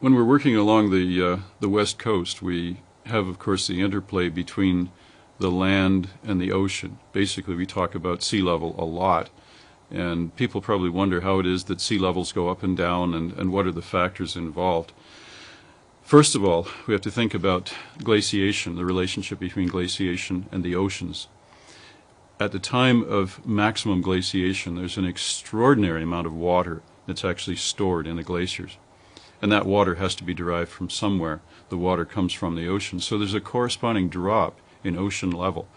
When we're working along the west coast, we have, of course, the interplay between the land and the ocean. Basically, we talk about sea level a lot, and people probably wonder how it is that sea levels go up and down and what are the factors involved. First of all, we have to think about glaciation, the relationship between glaciation and the oceans. At the time of maximum glaciation, there's an extraordinary amount of water that's actually stored in the glaciers. And that water has to be derived from somewhere. The water comes from the ocean. So there's a corresponding drop in ocean level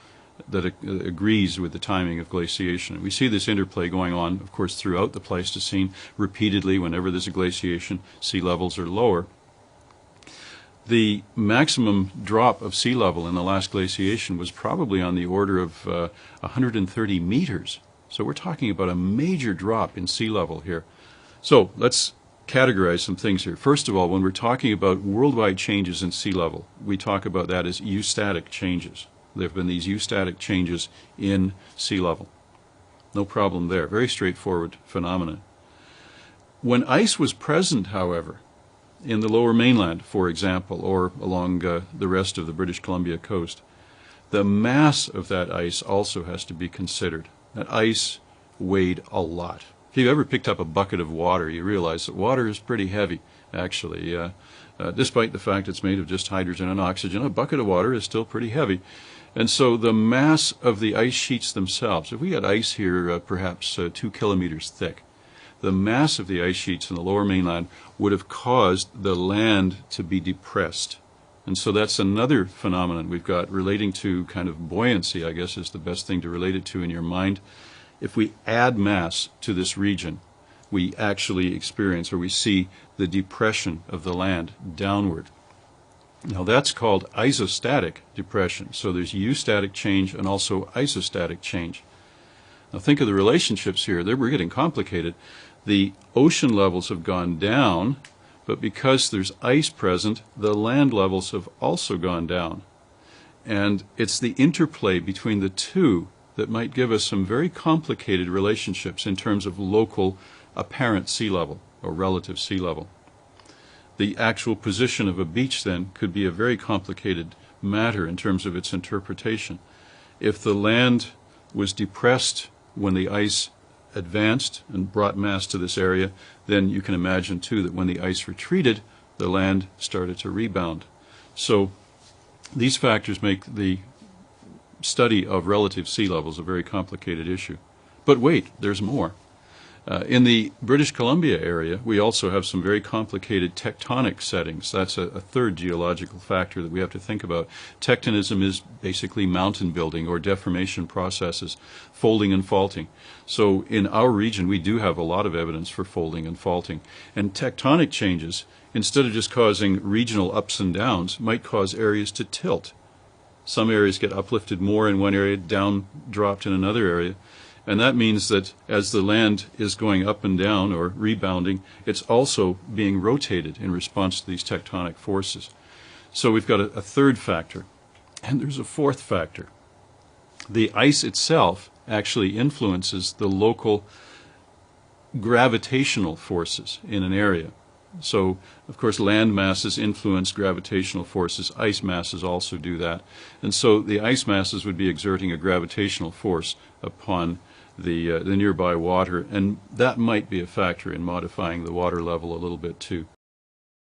that agrees with the timing of glaciation. And we see this interplay going on, of course, throughout the Pleistocene. Repeatedly, whenever there's a glaciation, sea levels are lower. The maximum drop of sea level in the last glaciation was probably on the order of 130 meters. So we're talking about a major drop in sea level here. So let's categorize some things here. First of all, when we're talking about worldwide changes in sea level, we talk about that as eustatic changes. There have been these eustatic changes in sea level. No problem there. Very straightforward phenomenon. When ice was present, however, in the lower mainland, for example, or along the rest of the British Columbia coast, the mass of that ice also has to be considered. That ice weighed a lot. If you've ever picked up a bucket of water, you realize that water is pretty heavy, actually. Despite the fact it's made of just hydrogen and oxygen, a bucket of water is still pretty heavy. And so the mass of the ice sheets themselves, if we had ice here perhaps 2 kilometers thick, the mass of the ice sheets in the lower mainland would have caused the land to be depressed. And so that's another phenomenon we've got relating to kind of buoyancy, I guess is the best thing to relate it to in your mind. If we add mass to this region, we actually experience or we see the depression of the land downward. Now that's called isostatic depression. So there's eustatic change and also isostatic change. Now think of the relationships here. We're getting complicated. The ocean levels have gone down, but because there's ice present, the land levels have also gone down. And it's the interplay between the two that might give us some very complicated relationships in terms of local apparent sea level or relative sea level. The actual position of a beach then could be a very complicated matter in terms of its interpretation. If the land was depressed when the ice advanced and brought mass to this area, then you can imagine too that when the ice retreated, the land started to rebound. So these factors make the study of relative sea levels a very complicated issue. But wait, there's more. In the British Columbia area, we also have some very complicated tectonic settings. That's a third geological factor that we have to think about. Tectonism is basically mountain building or deformation processes, folding and faulting. So in our region, we do have a lot of evidence for folding and faulting. And tectonic changes, instead of just causing regional ups and downs, might cause areas to tilt. Some areas get uplifted more in one area, down dropped in another area. And that means that as the land is going up and down or rebounding, it's also being rotated in response to these tectonic forces. So we've got a third factor. And there's a fourth factor. The ice itself actually influences the local gravitational forces in an area. So, of course, land masses influence gravitational forces. Ice masses also do that. And so the ice masses would be exerting a gravitational force upon the nearby water, and that might be a factor in modifying the water level a little bit too.